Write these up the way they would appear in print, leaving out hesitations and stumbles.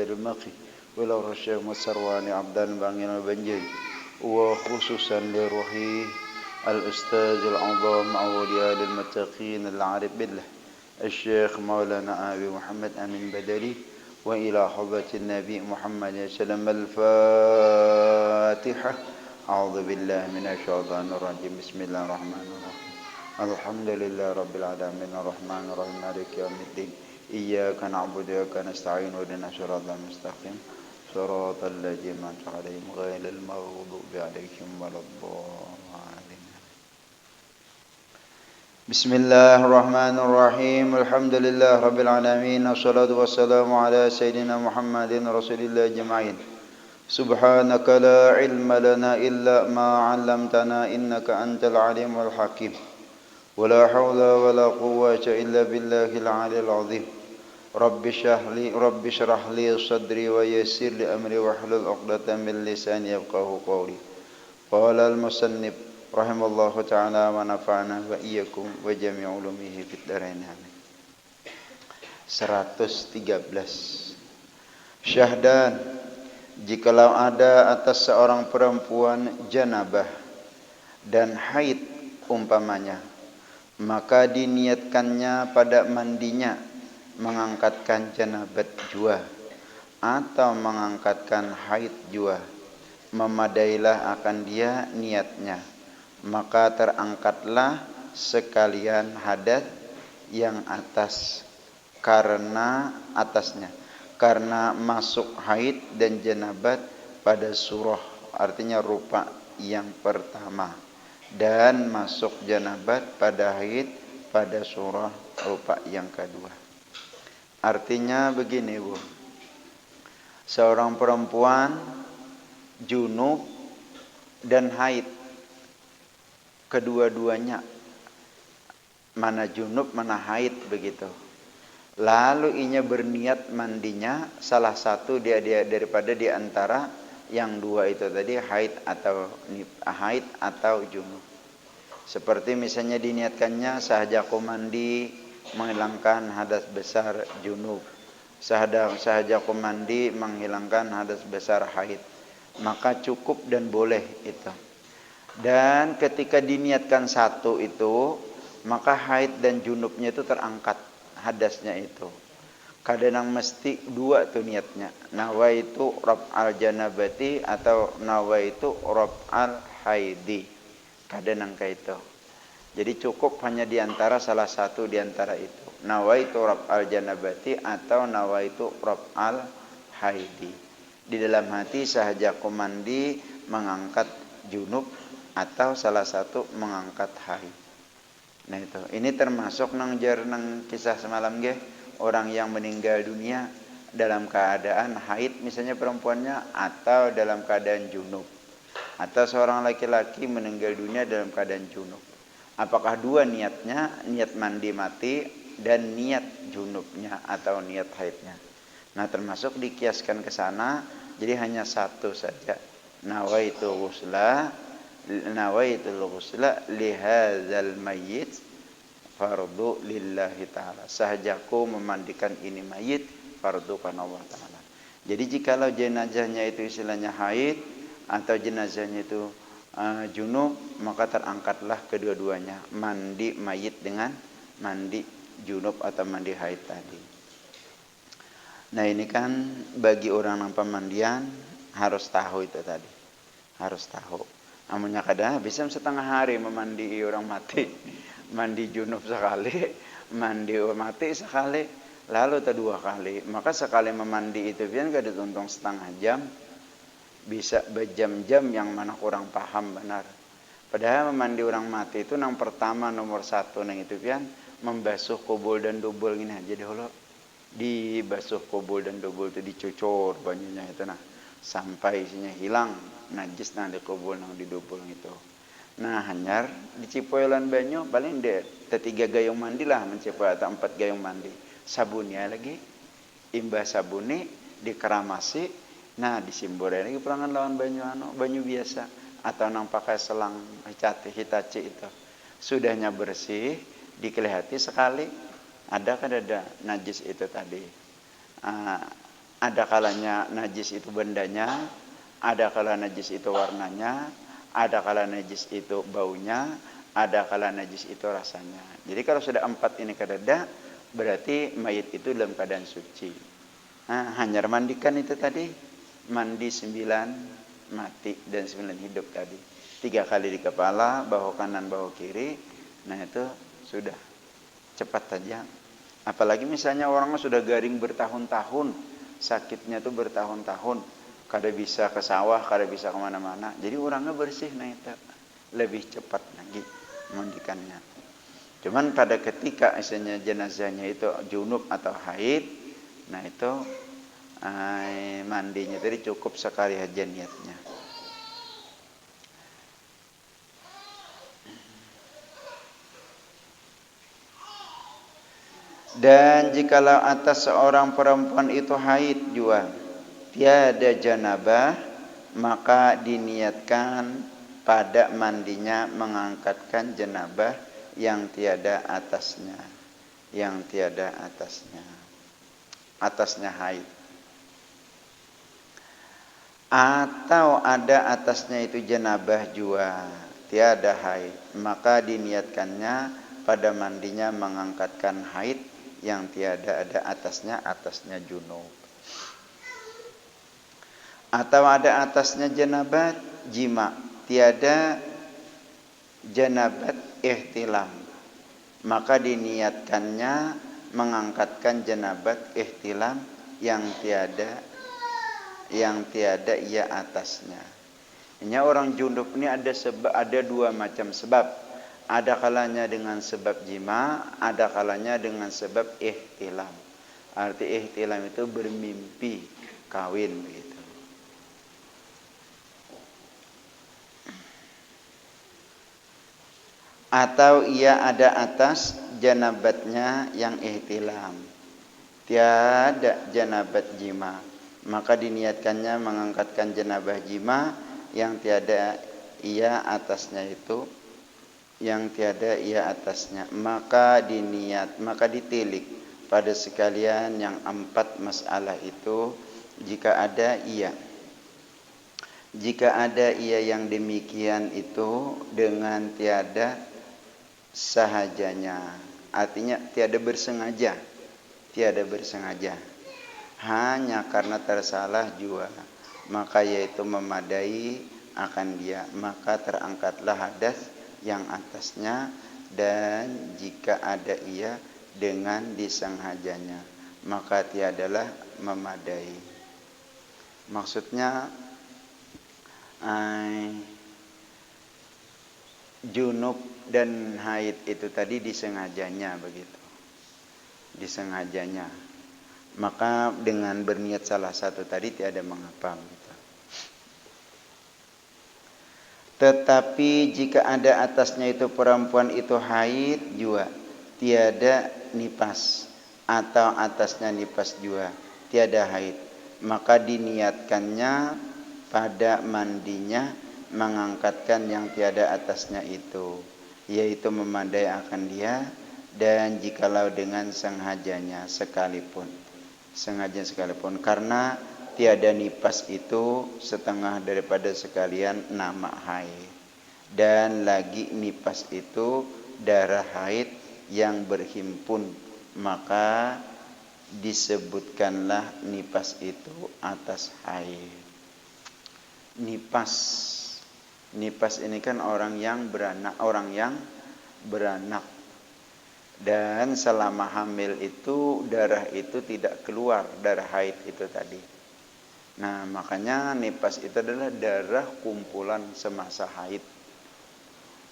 المقي ولو رشاه مسرواني عبدان بانين البنجي وخصوصا لروحي الأستاذ العظام أولياء للمتقين العارف بالله الشيخ مولانا أبي محمد أمين بدري وإلى حضرة النبي محمد صلى الله عليه وسلم الفاتحة. أعوذ بالله من الشيطان الرجيم. بسم الله الرحمن الرحيم. الحمد لله رب العالمين الرحمن الرحيم مالك يوم الدين إياك نعبد وإياك نستعين اهدنا الصراط المستقيم صراط الذين أنعمت عليهم غير المغضوب عليهم ولا الضالين. بسم الله الرحمن الرحيم. الحمد لله رب العالمين والصلاة والسلام على سيدنا محمد رسول الله أجمعين. سبحانك لا علم لنا إلا ما علمتنا إنك أنت العليم الحكيم ولا حول ولا قوة إلا بالله العلي العظيم. رب اشرح لي صدري ويسر لي أمري واحلل عقدة من لساني يفقهوا قولي. قال المصنف رحمه الله تعالى ونفعنا وإياكم وجميع علومه في الدارين آمين. 113. Syahdan, jikalau ada atas seorang perempuan janabah dan haid umpamanya, maka diniatkannya pada mandinya mengangkatkan janabat jua atau mengangkatkan haid jua, memadailah akan dia niatnya, maka terangkatlah sekalian hadat yang atas karena masuk haid dan janabat pada surah, artinya rupa yang pertama, dan masuk janabat pada haid pada surah rupa yang kedua. Artinya begini Bu, seorang perempuan junub dan haid, kedua-duanya, mana junub mana haid begitu. Lalu inya berniat mandinya salah satu daripada di antara yang dua itu tadi, haid atau junub. Seperti misalnya diniatkannya sahajaku mandi menghilangkan hadas besar junub, sahajaku mandi menghilangkan hadas besar haid, maka cukup dan boleh itu. Dan ketika diniatkan satu itu, maka haid dan junubnya itu terangkat hadasnya itu. Kadang mesti dua tuh niatnya, nawaitu raf'al janabati atau nawaitu raf'al haidi, kadang kayak itu. Jadi cukup hanya diantara salah satu diantara itu, nawaitu raf'al janabati atau nawaitu raf'al haidi. Di dalam hati sahaja mandi mengangkat junub atau salah satu mengangkat haid. Nah itu, ini termasuk nang kisah semalam ge, orang yang meninggal dunia dalam keadaan haid misalnya perempuannya, atau dalam keadaan junub, atau seorang laki-laki meninggal dunia dalam keadaan junub. Apakah dua niatnya, niat mandi mati dan niat junubnya atau niat haidnya? Nah termasuk dikiaskan ke sana, jadi hanya satu saja, nawaitul ghusla lihadzal mayyit fardu lillahi ta'ala, sahajaku memandikan ini mayit fardu karena Allah ta'ala. Jadi jikalau jenazahnya itu istilahnya haid atau jenazahnya itu junub, maka terangkatlah kedua-duanya, mandi mayit dengan mandi junub atau mandi haid tadi. Nah ini kan bagi orang yang pemandian harus tahu itu tadi, harus tahu. Amunnya kadang bisa setengah hari memandi orang mati, mandi junub sekali, mandi orang mati sekali, lalu dua kali. Maka sekali memandi itu biar gak dituntung setengah jam, bisa berjam-jam yang mana kurang paham benar. Padahal memandi orang mati itu yang pertama nomor satu nang itu pian membasuh kubul dan dubul gini aja dulu. Dibasuh kubul dan dubul itu dicucur banyunya itu nah sampai isinya hilang najis nang di kubul nang di dubul itu. Nah hanyar dicipoilan banyu paling deh 3 gayung mandi lah mencipoy atau 4 gayung mandi. Sabunnya lagi imbah sabuni dikeramasi, nah disimborin lagi perangan lawan banyu biasa atau nang pakai selang hitachi itu. Sudahnya bersih, dikelihati sekali ada najis itu tadi. Ada kalanya najis itu bendanya, ada kala najis itu warnanya, ada kala najis itu baunya, ada kala najis itu rasanya. Jadi kalau sudah 4 ini kadada, berarti mayit itu dalam keadaan suci. Nah, hanya mandikan itu tadi, mandi 9 mati dan 9 hidup tadi. 3 kali di kepala, bahu kanan, bahu kiri. Nah itu sudah cepat saja. Apalagi misalnya orangnya sudah garing bertahun-tahun, sakitnya tuh bertahun-tahun, kada bisa ke sawah, kada bisa kemana-mana. Jadi orangnya bersih, nah itu lebih cepat lagi mandikannya. Cuman pada ketika misalnya jenazahnya itu junub atau haid, nah itu mandinya tadi cukup sekali aja niatnya. Dan jikalau atas seorang perempuan itu haid juga, tiada janabah, maka diniatkan pada mandinya mengangkatkan janabah yang tiada atasnya. Yang tiada atasnya. Atasnya haid. Atau ada atasnya itu janabah juga, tiada haid, maka diniatkannya pada mandinya mengangkatkan haid yang tiada ada atasnya junub. Atau ada atasnya janabat jima, tiada janabat ihtilam, maka diniatkannya mengangkatkan janabat ihtilam yang tiada ia atasnya. Ini orang junub ini ada 2 macam sebab. Ada kalanya dengan sebab jima, ada kalanya dengan sebab ihtilam. Arti ihtilam itu bermimpi kawin begitu. Atau ia ada atas janabatnya yang ihtilam, tiada janabat jima, maka diniatkannya mengangkatkan janabah jima yang tiada ia atasnya itu, yang tiada ia atasnya, maka ditilik pada sekalian yang 4 masalah itu. Jika ada ia yang demikian itu dengan tiada sahajanya, artinya tiada bersengaja, hanya karena tersalah jua, maka yaitu memadai akan dia, maka terangkatlah hadas yang atasnya. Dan jika ada ia dengan disengajanya, maka tiadalah memadai. Maksudnya junub dan haid itu tadi disengajanya begitu, disengajanya, maka dengan berniat salah satu tadi tiada mengapa gitu. Tetapi jika ada atasnya itu perempuan itu haid juga, tiada nipas, atau atasnya nipas juga, tiada haid, maka diniatkannya pada mandinya mengangkatkan yang tiada atasnya itu, yaitu memadai akan dia. Dan jikalau dengan sengajanya sekalipun, karena tiada nipas itu setengah daripada sekalian nama haid, dan lagi nipas itu darah haid yang berhimpun, maka disebutkanlah nipas itu atas haid. Nipas ini kan orang yang beranak, dan selama hamil itu darah itu tidak keluar, darah haid itu tadi. Nah, makanya nipas itu adalah darah kumpulan semasa haid.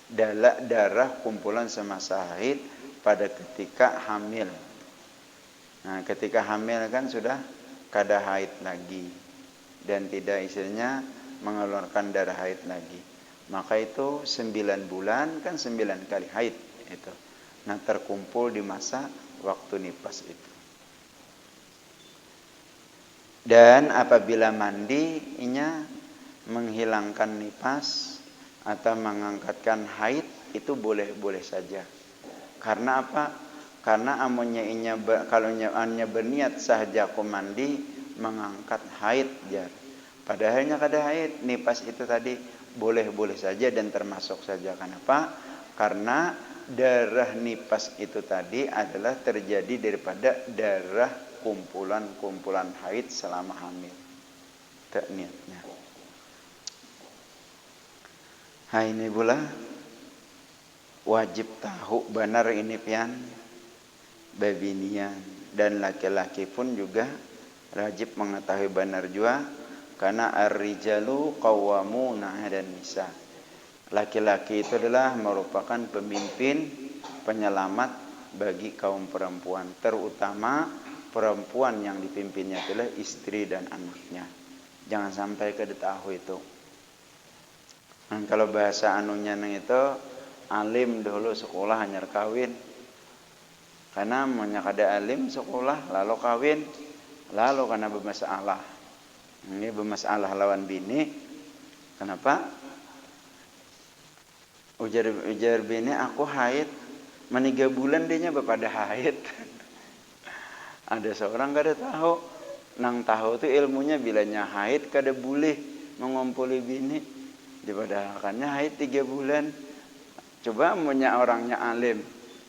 Darah kumpulan semasa haid pada ketika hamil. Nah, ketika hamil kan sudah kada haid lagi dan tidak istilahnya mengeluarkan darah haid lagi. Maka itu 9 bulan kan 9 kali haid itu. Nah, terkumpul di masa waktu nipas itu. Dan apabila mandi inya menghilangkan nipas atau mengangkatkan haid itu boleh saja. Karena apa? Karena amunnya inya kalau nya berniat sahaja aku mandi, mengangkat haid jar. Padahalnya kada haid, nipas itu tadi boleh-boleh saja dan termasuk saja. Kenapa? Karena darah nipas itu tadi adalah terjadi daripada darah kumpulan-kumpulan haid selama hamil. Tak niatnya. Ini pula wajib tahu benar ini pian babinian, dan laki-laki pun juga wajib mengetahui benar juga, karena ar-rijalu qawwamuna 'alan nisa. Laki-laki itu adalah merupakan pemimpin penyelamat bagi kaum perempuan, terutama perempuan yang dipimpinnya adalah istri dan anaknya. Jangan sampai kada tahu itu. Dan kalau bahasa anunya nang itu alim dulu sekolah hanyar kawin. Karena banyak ada alim sekolah lalu kawin, lalu karena bermasalah. Ini bermasalah lawan bini. Kenapa? Ujar bini aku haid, meniga bulan dia pada haid. Ada seorang kada tahu, nang tahu tu ilmunya bilanya haid kada boleh mengumpuli bini. Dipadahalkannya haid 3 bulan. Coba punya orangnya alim,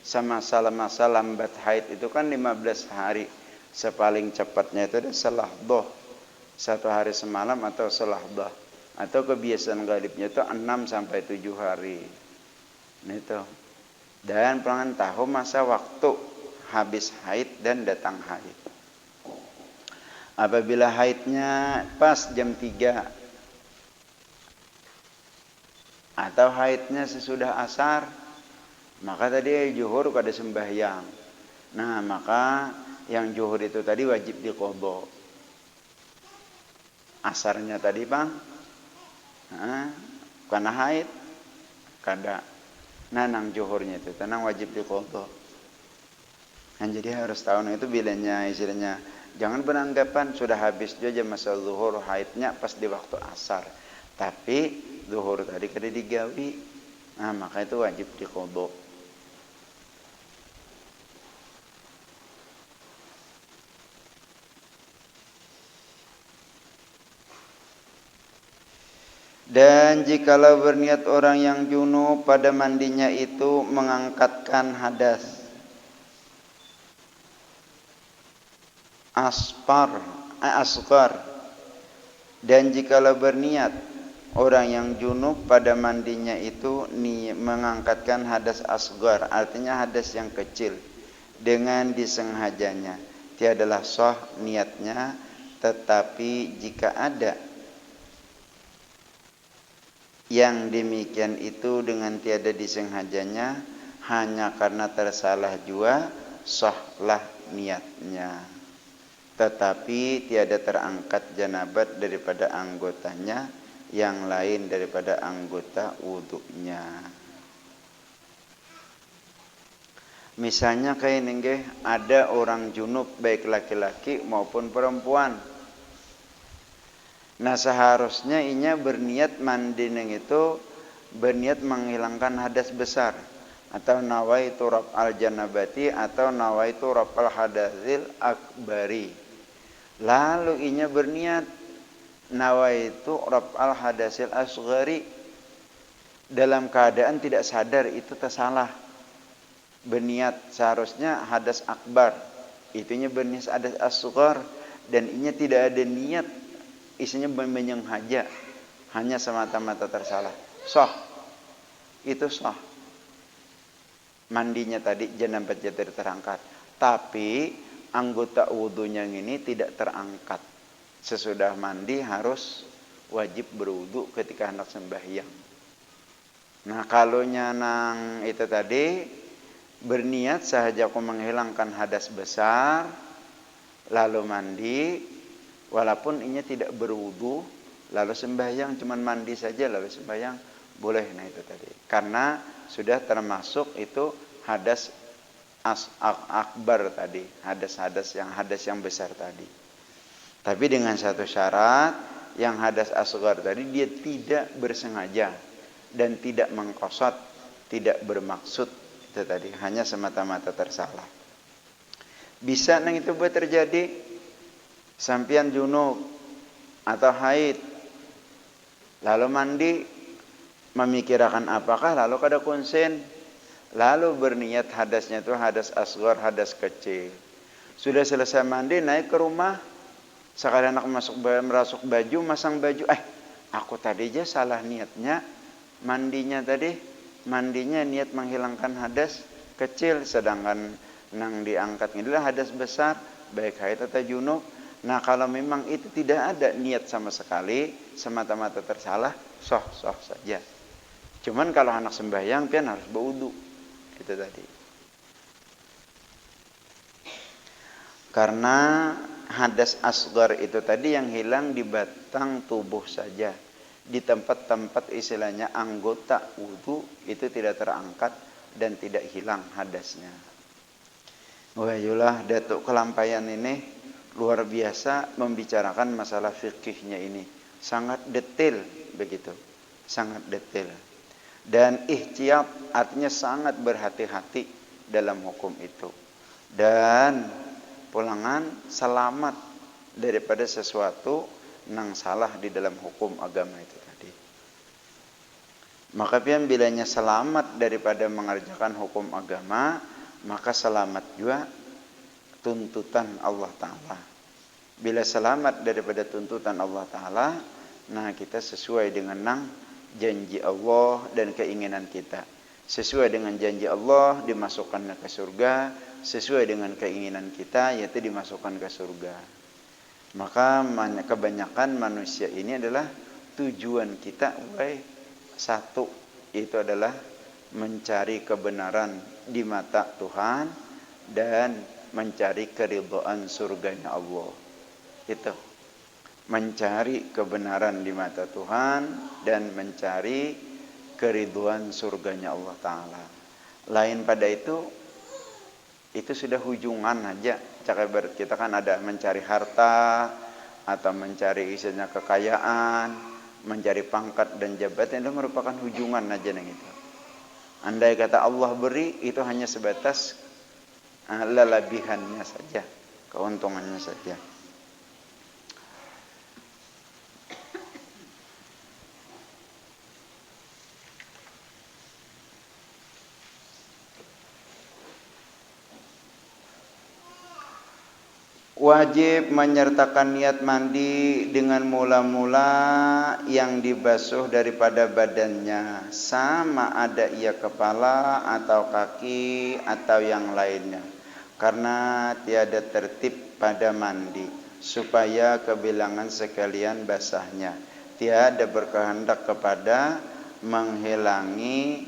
sama masa lambat haid itu kan 15 hari. Sepaling cepatnya itu ada selahdoh, 1 hari semalam atau selahdoh. Atau kebiasaan galibnya itu 6 sampai 7 hari. Nah itu. Dan pelanggan tahu masa waktu habis haid dan datang haid. Apabila haidnya pas jam 3 atau haidnya sesudah asar, maka tadi zuhur kada sembahyang. Nah, maka yang zuhur itu tadi wajib diqadha. Asarnya tadi bang, karena haid kada. Nah, nang zuhurnya itu tenang wajib diqadha. Nah, jadi harus tahu itu bilanya istilahnya. Jangan beranggapan sudah habis saja masa zuhur haidnya pas di waktu asar. Tapi zuhur tadi kada digawi. Nah, maka itu wajib diqadha. Dan jikalau berniat orang yang junub pada mandinya itu mengangkatkan hadas asghar, dan jikalau berniat orang yang junub pada mandinya itu mengangkatkan hadas asghar, artinya hadas yang kecil, dengan disengajanya, tiadalah sah niatnya. Tetapi jika ada yang demikian itu dengan tiada disengajanya, hanya karena tersalah jua, sahlah niatnya. Tetapi tiada terangkat janabat daripada anggotanya yang lain daripada anggota wudhunya. Misalnya kayak ini, ada orang junub baik laki-laki maupun perempuan. Nah, seharusnya inya berniat mandi neng itu berniat menghilangkan hadas besar, atau nawaitu raf'al janabati, atau nawaitu raf'al hadasil akbari. Lalu inya berniat nawaitu raf'al hadasil asghari, dalam keadaan tidak sadar itu tersalah. Berniat seharusnya hadas akbar, itunya berniat hadas asghar, dan inya tidak ada niat, isinya menyengaja, hanya semata-mata tersalah. Sah, itu sah. Mandinya tadi janabat tidak terangkat, tapi anggota wudhunya ini tidak terangkat. Sesudah mandi harus wajib berwudhu ketika hendak sembahyang. Nah, kalau nyanang itu tadi berniat sahaja aku menghilangkan hadas besar, lalu mandi, walaupun inya tidak berwudu, lalu sembahyang cuman mandi saja lalu sembahyang boleh. Nah itu tadi, karena sudah termasuk itu hadas akbar tadi, hadas yang besar tadi. Tapi dengan satu syarat, yang hadas asghar tadi dia tidak bersengaja dan tidak mengqasad, tidak bermaksud, itu tadi hanya semata-mata tersalah. Bisa nang itu buat terjadi. Sampian junub atau haid, lalu mandi, memikirkan apakah, lalu kada konsen, lalu berniat hadasnya itu hadas asghar, hadas kecil. Sudah selesai mandi, naik ke rumah, sekali anak merasuk baju, masang baju, aku tadi aja salah niatnya, mandinya niat menghilangkan hadas kecil, sedangkan nang diangkat inilah hadas besar, baik haid atau junub. Nah kalau memang itu tidak ada niat sama sekali, semata-mata tersalah, soh saja. Cuman kalau anak sembahyang pian harus berwudu, itu tadi. Karena hadas asghar itu tadi yang hilang di batang tubuh saja. Di tempat-tempat istilahnya anggota wudu itu tidak terangkat dan tidak hilang hadasnya. Wahyulah Datuk Kelampayan ini luar biasa membicarakan masalah fikihnya ini. Sangat detail begitu. Sangat detail. Dan ihtiyat artinya sangat berhati-hati dalam hukum itu. Dan pulangan selamat daripada sesuatu nang salah di dalam hukum agama itu tadi. Maka pian bilanya selamat daripada mengerjakan hukum agama, maka selamat juga tuntutan Allah Ta'ala. Bila selamat daripada tuntutan Allah Ta'ala, nah kita sesuai dengan nang janji Allah dan keinginan kita. Sesuai dengan janji Allah dimasukkan ke surga, sesuai dengan keinginan kita yaitu dimasukkan ke surga. Maka kebanyakan manusia ini adalah tujuan kita satu, itu adalah mencari kebenaran di mata Tuhan dan mencari keridhaan surganya Allah. Itu mencari kebenaran di mata Tuhan dan mencari keridhaan surganya Allah Ta'ala. Lain pada itu sudah hujungan aja. Cakap kita kan ada mencari harta atau mencari isinya kekayaan, mencari pangkat dan jabatan, itu merupakan hujungan aja nang itu. Andai kata Allah beri, itu hanya sebatas lelebihannya saja, keuntungannya saja. Wajib menyertakan niat mandi dengan mula-mula yang dibasuh daripada badannya, sama ada ia kepala atau kaki atau yang lainnya, karena tiada tertib pada mandi supaya kebilangan sekalian basahnya, tiada berkehendak kepada menghilangi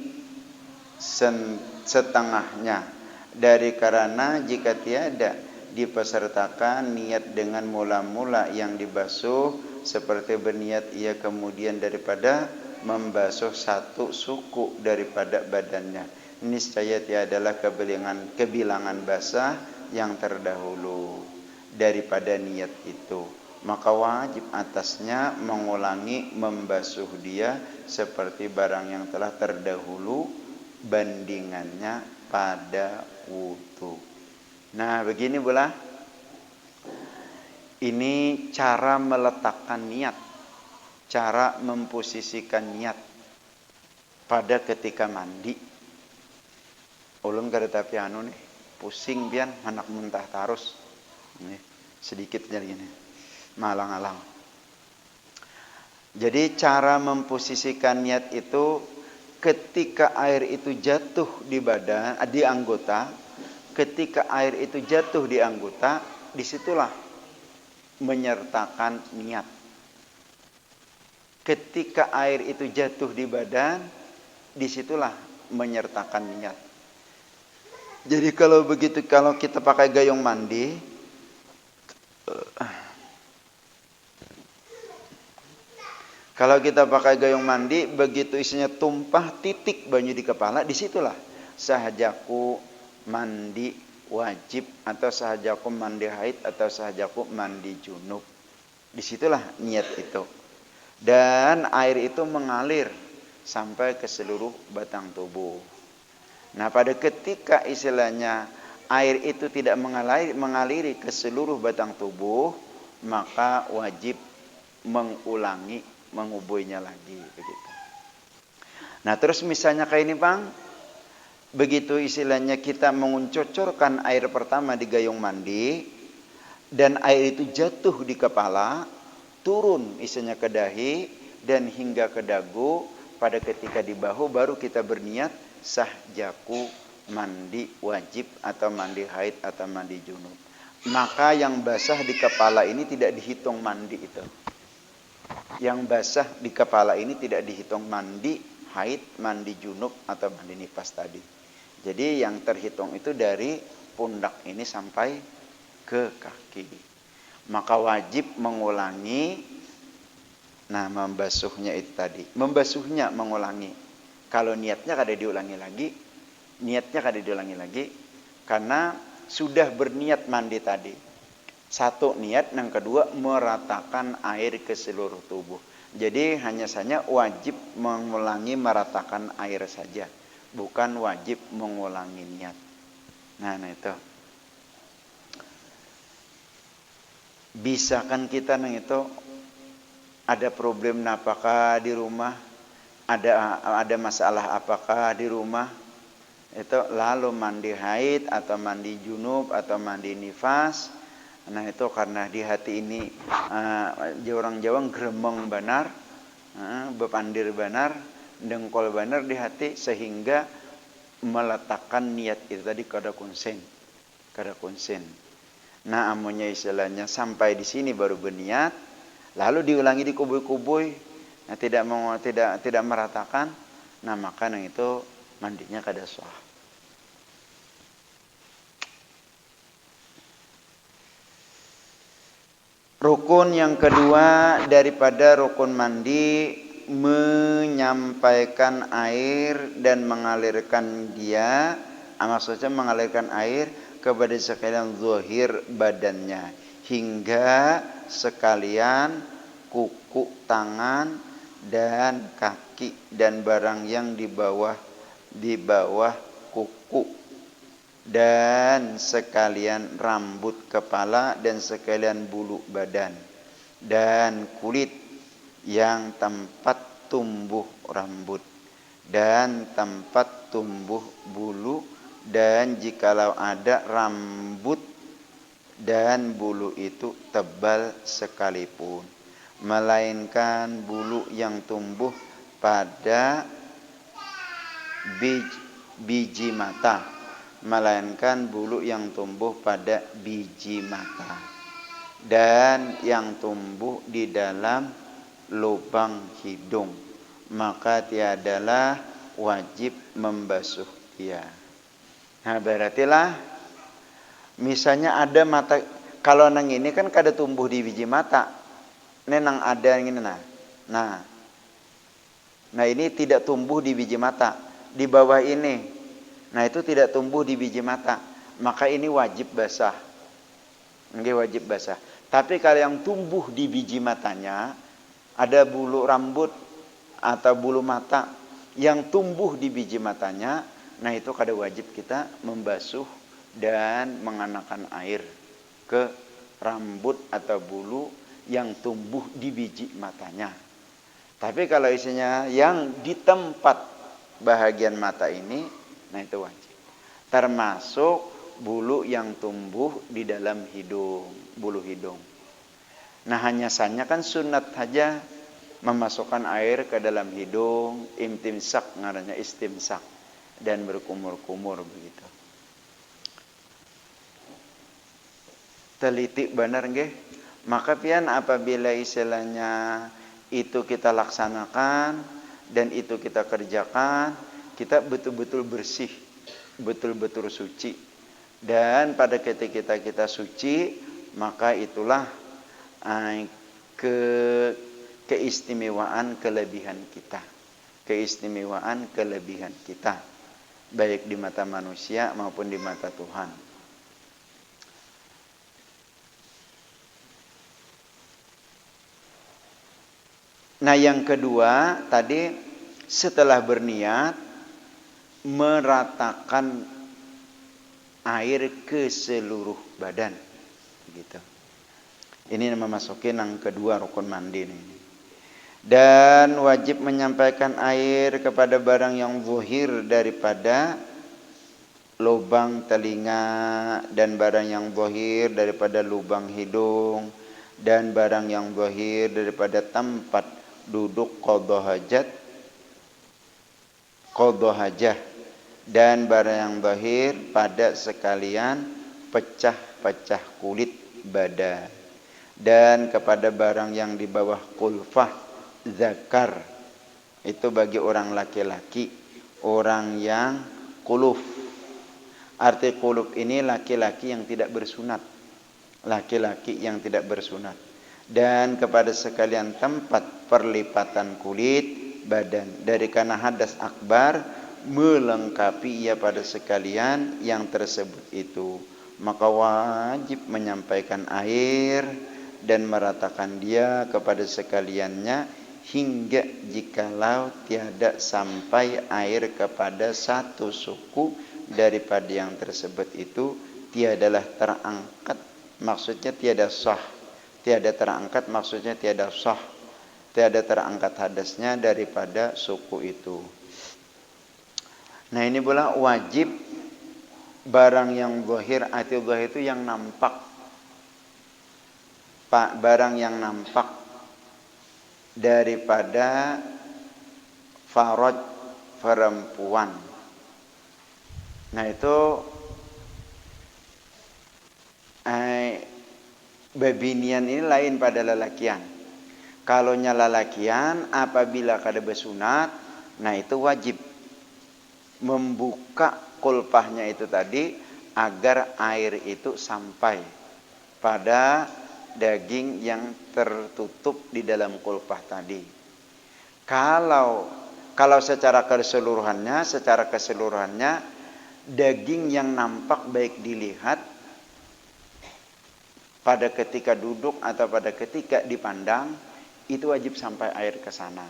setengahnya, dari karena jika tiada dipesertakan niat dengan mula-mula yang dibasuh, seperti berniat ia kemudian daripada membasuh satu suku daripada badannya, niscaya tiadalah kebilangan basah yang terdahulu daripada niat itu, maka wajib atasnya mengulangi membasuh dia seperti barang yang telah terdahulu bandingannya pada wudu. Nah begini pula, ini cara meletakkan niat, cara memposisikan niat pada ketika mandi. Ulun kada tapi anu nih, pusing pian anak muntah tarus. Nih, sedikit aja gini. Malang-alang. Jadi cara memposisikan niat itu ketika air itu jatuh di badan, di anggota. Ketika air itu jatuh di anggota, disitulah menyertakan niat. Ketika air itu jatuh di badan, disitulah menyertakan niat. Jadi kalau begitu, kalau kita pakai gayung mandi, begitu isinya tumpah titik banyu di kepala, disitulah sahajaku mandi wajib atau sahajaku mandi haid atau sahajaku mandi junub. Disitulah niat itu. Dan air itu mengalir sampai ke seluruh batang tubuh. Nah pada ketika istilahnya air itu tidak mengaliri ke seluruh batang tubuh, maka wajib mengulangi mengubuinya lagi begitu. Nah, terus misalnya kayak ini, Bang, begitu istilahnya kita mengucocorkan air pertama di gayung mandi dan air itu jatuh di kepala, turun istilahnya ke dahi dan hingga ke dagu, pada ketika di bahu baru kita berniat sah jaku mandi wajib atau mandi haid atau mandi junub. Maka yang basah di kepala ini tidak dihitung mandi itu. Yang basah di kepala ini tidak dihitung mandi haid, mandi junub atau mandi nifas tadi. Jadi yang terhitung itu dari pundak ini sampai ke kaki. Maka wajib mengulangi. Nah, membasuhnya itu tadi. Membasuhnya mengulangi. Kalau niatnya kada diulangi lagi. Niatnya kada diulangi lagi. Karena sudah berniat mandi tadi. Satu niat, yang kedua meratakan air ke seluruh tubuh. Jadi hanya saja wajib mengulangi meratakan air saja, bukan wajib mengulangi niat. Nah itu. Bisa kan kita nang itu ada problem apakah di rumah, ada masalah apakah di rumah, itu lalu mandi haid atau mandi junub atau mandi nifas. Nah itu karena di hati ini orang Jawa gremeng banar, bepandir banar, dengkol banar di hati, sehingga meletakkan niat itu tadi kada konsen. Nah amunnya istilahnya sampai di sini baru berniat, lalu diulangi di kubui-kubui, nah, tidak meratakan, nah maka yang itu mandinya kada sah. Rukun yang kedua daripada rukun mandi, menyampaikan air dan mengalirkan dia, maksudnya mengalirkan air kepada sekalian zahir badannya, hingga sekalian kuku tangan dan kaki dan barang yang di bawah kuku, dan sekalian rambut kepala dan sekalian bulu badan dan kulit yang tempat tumbuh rambut dan tempat tumbuh bulu, dan jikalau ada rambut dan bulu itu tebal sekalipun, melainkan bulu yang tumbuh pada biji mata, melainkan bulu yang tumbuh pada biji mata dan yang tumbuh di dalam lubang hidung, maka tiadalah wajib membasuh dia. Nah berartilah misalnya ada mata, kalau nang ini kan kada tumbuh di biji mata, nang ada yang ini nah ini tidak tumbuh di biji mata, di bawah ini. Nah itu tidak tumbuh di biji mata, maka ini wajib basah. Ini wajib basah. Tapi kalau yang tumbuh di biji matanya, ada bulu rambut atau bulu mata yang tumbuh di biji matanya, nah itu kada wajib kita membasuh dan mengenakan air ke rambut atau bulu yang tumbuh di biji matanya. Tapi kalau isinya yang di tempat bahagian mata ini, nah itu wajib. Termasuk bulu yang tumbuh di dalam hidung, bulu hidung. Nah hanya saja kan sunat saja memasukkan air ke dalam hidung, imtimsak, ngarannya istimsak, dan berkumur-kumur begitu. Teliti benar nggih? Maka pian apabila istilahnya itu kita laksanakan dan itu kita kerjakan, kita betul-betul bersih, betul-betul suci. Dan pada ketika kita suci, maka itulah keistimewaan kelebihan kita. Keistimewaan kelebihan kita, baik di mata manusia maupun di mata Tuhan. Nah yang kedua tadi, setelah berniat meratakan air ke seluruh badan gitu. Ini memasuki yang kedua rukun mandi ini. Dan wajib menyampaikan air kepada barang yang zuhir daripada lubang telinga, dan barang yang zahir daripada lubang hidung, dan barang yang zahir daripada tempat duduk qadha hajah, dan barang yang zahir pada sekalian pecah-pecah kulit badan, dan kepada barang yang di bawah kulfah zakar, itu bagi orang laki-laki, orang yang kuluf. Arti kulub ini laki-laki yang tidak bersunat. Laki-laki yang tidak bersunat. Dan kepada sekalian tempat perlipatan kulit badan. Dari karena hadas akbar melengkapi ia pada sekalian yang tersebut itu. Maka wajib menyampaikan air dan meratakan dia kepada sekaliannya, hingga jikalau tiada sampai air kepada satu suku daripada yang tersebut itu, tiadalah terangkat, maksudnya tiada sah. Tiada terangkat maksudnya tiada sah, tiada terangkat hadasnya daripada suku itu. Nah ini pula wajib barang yang zahir, arti zahir itu yang nampak. Barang yang nampak daripada faraj perempuan. Nah itu bebinian ini lain pada lelakian. Kalau nya lelakian apabila kada bersunat, nah itu wajib membuka kulpahnya itu tadi agar air itu sampai pada daging yang tertutup di dalam kulpah tadi. Kalau secara keseluruhannya daging yang nampak baik dilihat pada ketika duduk atau pada ketika dipandang, itu wajib sampai air ke sana.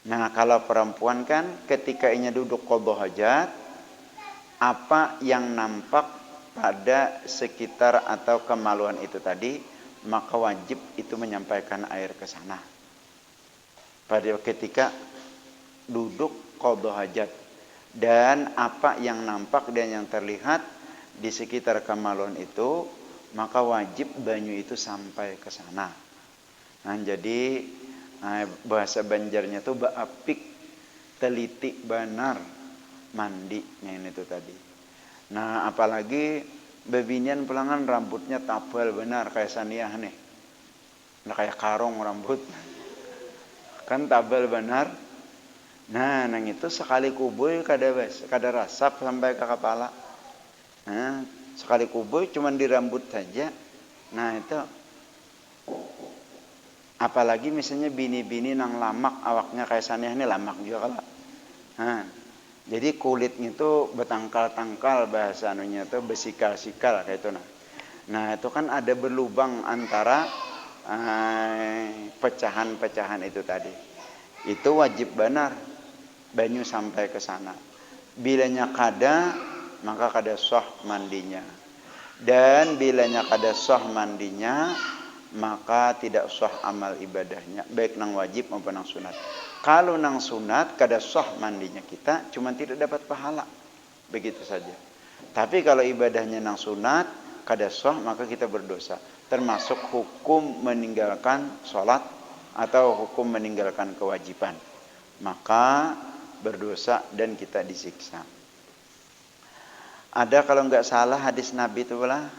Nah kalau perempuan kan ketika ia duduk qadha hajat, apa yang nampak pada sekitar atau kemaluan itu tadi, maka wajib itu menyampaikan air ke sana pada ketika duduk qadha hajat. Dan apa yang nampak dan yang terlihat di sekitar kemaluan itu, maka wajib banyu itu sampai ke sana. Nah, jadi bahasa Banjarnya itu baapik teliti banar mandinya ini tuh tadi. Nah, apalagi bebinian pulangan rambutnya tabal benar kayak Saniah nih. Nah, kayak karung rambut. Kan tabal benar. Nah, nang itu sekali kubuy kada rasap sampai ke kepala. Nah, sekali kubuy cuma di rambut saja. Nah, itu apalagi misalnya bini-bini nang lamak awaknya kayak Saniah ini lamak juga kalau. Nah, jadi kulitnya itu betangkal-tangkal bahasa anunya itu besikal-sikal kayak itu nah. Nah, itu kan ada berlubang antara pecahan-pecahan itu tadi. Itu wajib benar banyu sampai ke sana. Bilanya kada, maka kada sah mandinya. Dan bilanya kada sah mandinya, maka tidak sah amal ibadahnya, baik nang wajib maupun nang sunat. Kalau nang sunat kada sah mandinya kita, cuma tidak dapat pahala. Begitu saja. Tapi kalau ibadahnya nang sunat kada sah, maka kita berdosa. Termasuk hukum meninggalkan sholat atau hukum meninggalkan kewajiban. Maka berdosa dan kita disiksa. Ada kalau enggak salah hadis Nabi itu lah,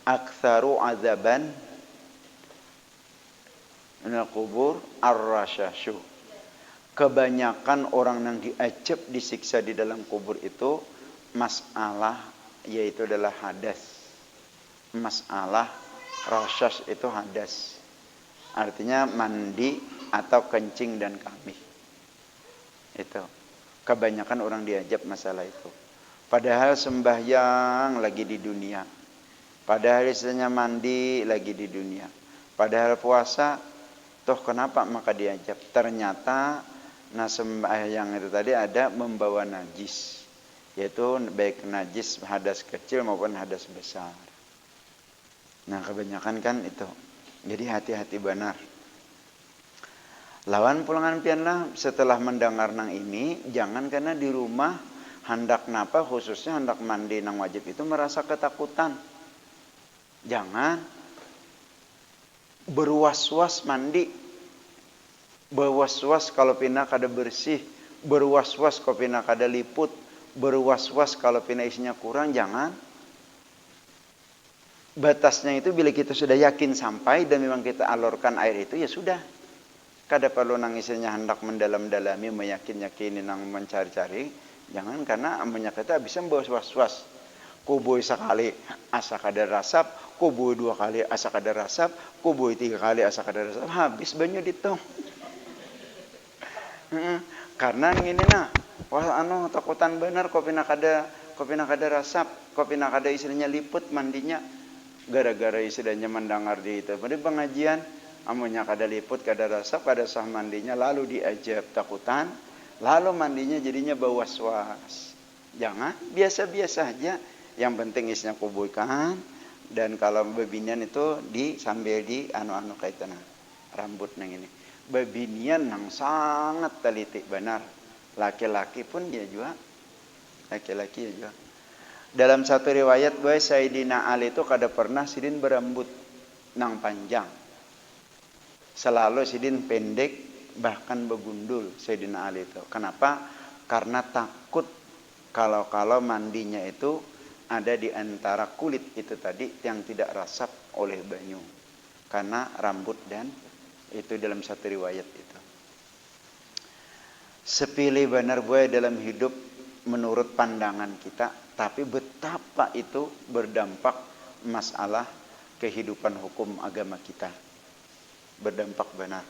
aktsaru azaban minal kubur ar-rasyashu. Kebanyakan orang yang diajab disiksa di dalam kubur itu masalah, yaitu adalah hadas. Masalah rasyas itu hadas. Artinya mandi atau kencing dan kamih. Itu kebanyakan orang diajab masalah itu. Padahal sembahyang lagi di dunia, padahal istilahnya mandi lagi di dunia, padahal puasa, toh kenapa maka diajab? Ternyata sembahyang itu tadi ada membawa najis, yaitu baik najis hadas kecil maupun hadas besar. Nah kebanyakan kan itu. Jadi hati-hati benar. Lawan pulangan pianlah setelah mendengar nang ini, jangan karena di rumah hendak napa khususnya hendak mandi nang wajib itu merasa ketakutan. Jangan berwas-was mandi, berwas-was kalau pina kada bersih, berwas-was kalau pina kada liput, berwas-was kalau pina isinya kurang, jangan. Batasnya itu bila kita sudah yakin sampai dan memang kita alurkan air itu ya sudah. Kada perlu nangisnya hendak mendalam-dalami, meyakin-yakini nang mencari-cari. Jangan karena amunnya kita bisa membawa was-was. Kubui sekali asa kada rasap, kubui 2 kali asa kada rasap, kubui 3 kali asa kada rasap. Habis banyu ditong. Karena ngini nah, wah takutan benar kopi nak ada rasap, kopi nak ada istilahnya liput mandinya. Gara-gara istilahnya mendengar di itu. Pada pengajian amunnya kada liput, kada rasap, kada sah mandinya, lalu diajab takutan, lalu mandinya jadinya bawas-was. Jangan, biasa-biasa aja. Yang penting isinya kubuikan, dan kalau bebinian itu sambil di anu-anu kaitan rambut nang ini. Bebinian nang sangat teliti benar. Laki-laki pun dia juga. Laki-laki ya juga. Dalam satu riwayat bahwa Sayyidina Ali itu kada pernah sidin berambut nang panjang. Selalu sidin pendek bahkan begundul Sayyidina Ali itu. Kenapa? Karena takut kalau mandinya itu ada di antara kulit itu tadi yang tidak rasap oleh banyu. Karena rambut dan itu dalam satu riwayat itu. Sepilih benar gue dalam hidup menurut pandangan kita, tapi betapa itu berdampak masalah kehidupan hukum agama kita. Berdampak benar.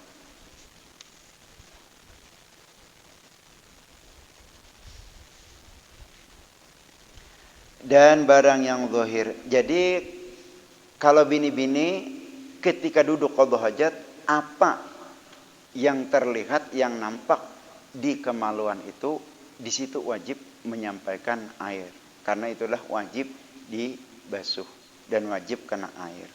Dan barang yang zahir. Jadi kalau bini-bini ketika duduk qadha hajat, apa yang terlihat, yang nampak di kemaluan itu, di situ wajib menyampaikan air. Karena itulah wajib dibasuh dan wajib kena air.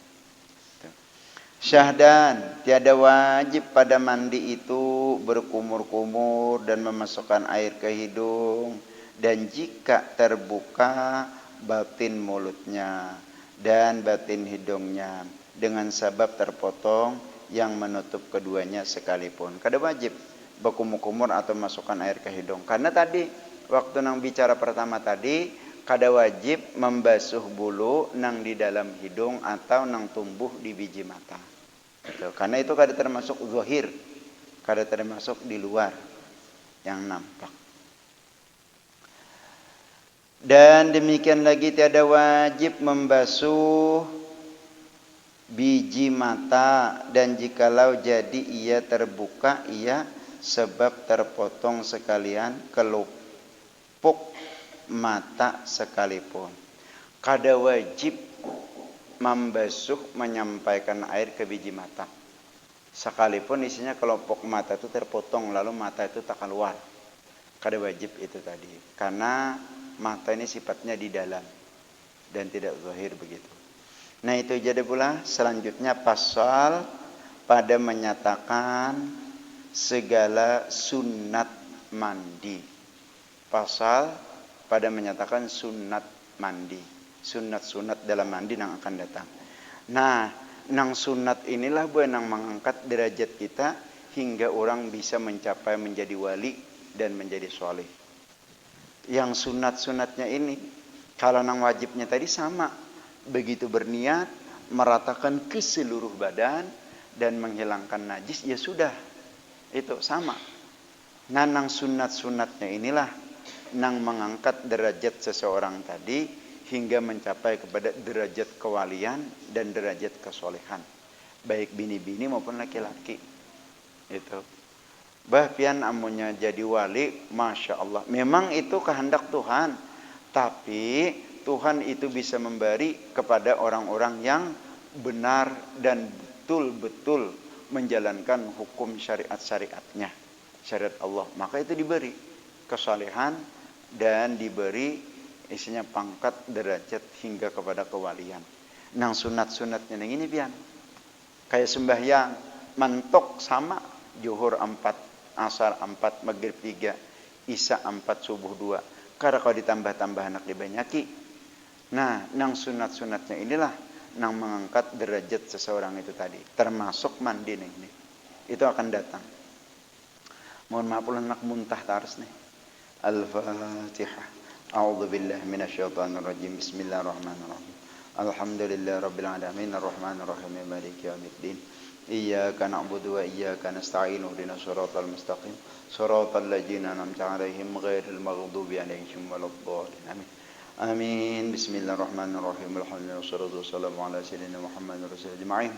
Syahdan, tiada wajib pada mandi itu berkumur-kumur dan memasukkan air ke hidung. Dan jika terbuka batin mulutnya dan batin hidungnya dengan sebab terpotong yang menutup keduanya sekalipun. Kada wajib berkumur-kumur atau masukkan air ke hidung. Karena tadi waktu nang bicara pertama tadi, kada wajib membasuh bulu nang di dalam hidung atau nang tumbuh di biji mata. Gitu. Karena itu kada termasuk zahir, kada termasuk di luar yang nampak. Dan demikian lagi tiada wajib membasuh biji mata, dan jikalau jadi ia terbuka, ia sebab terpotong sekalian kelupuk mata sekalipun. Kada wajib membasuh menyampaikan air ke biji mata. Sekalipun isinya kelompok mata itu terpotong lalu mata itu tak keluar. Kada wajib itu tadi. Karena mata ini sifatnya di dalam dan tidak zahir begitu. Nah itu jadi pula selanjutnya pasal pada menyatakan segala sunat mandi. Pasal pada menyatakan sunat mandi. Sunat-sunat dalam mandi yang akan datang. Nah, nang sunat inilah yang mengangkat derajat kita hingga orang bisa mencapai menjadi wali dan menjadi soleh. Yang sunat-sunatnya ini, kalau nang wajibnya tadi sama. Begitu berniat, meratakan ke seluruh badan dan menghilangkan najis, ya sudah. Itu sama. Nah, nang sunat-sunatnya inilah nang mengangkat derajat seseorang tadi hingga mencapai kepada derajat kewalian dan derajat kesolehan, baik bini-bini maupun laki-laki. Itu bahkan amunnya jadi wali, masya Allah, memang itu kehendak Tuhan, tapi Tuhan itu bisa memberi kepada orang-orang yang benar dan betul-betul menjalankan hukum syariat-syariatnya, syariat Allah, maka itu diberi kesolehan dan diberi isinya pangkat derajat hingga kepada kewalian. Nang sunat-sunatnya nang ini pian. Kayak sembahyang mentok sama zuhur 4, asar 4, maghrib 3, isya 4, subuh 2. Karena kalau ditambah-tambah anak dibanyaki. Nah, nang sunat-sunatnya inilah nang mengangkat derajat seseorang itu tadi. Termasuk mandi nih. Itu akan datang. Mohon maaf ulah nak muntah taras nih. Al-Fatihah. A'udzu billahi minasyaitonir rajim. Bismillahirrahmanirrahim. Alhamdulillah rabbil alamin arrahmanir rahim maliki yaumiddin. Iyyaka na'budu wa iyyaka nasta'in ihdinas siratal mustaqim. Siratal ladzina an'amta 'alaihim ghairil maghdubi 'alaihim waladdallin. Amin. Amin. Bismillahirrahmanirrahim. Alhamdulillah wassalatu wassalamu ala sayyidina Muhammadin rasulil ajma'in.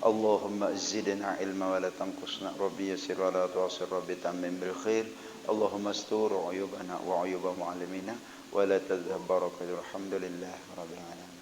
Allahumma zidna ilma wa la tanqusna. Rabbi yassir wa la tu'assir. Rabbi tammim bil khair. Allahumma astur uyubana wa uyuba mu'allimina wa la tadhhab barakatuh. Alhamdulillah rabbil alamin.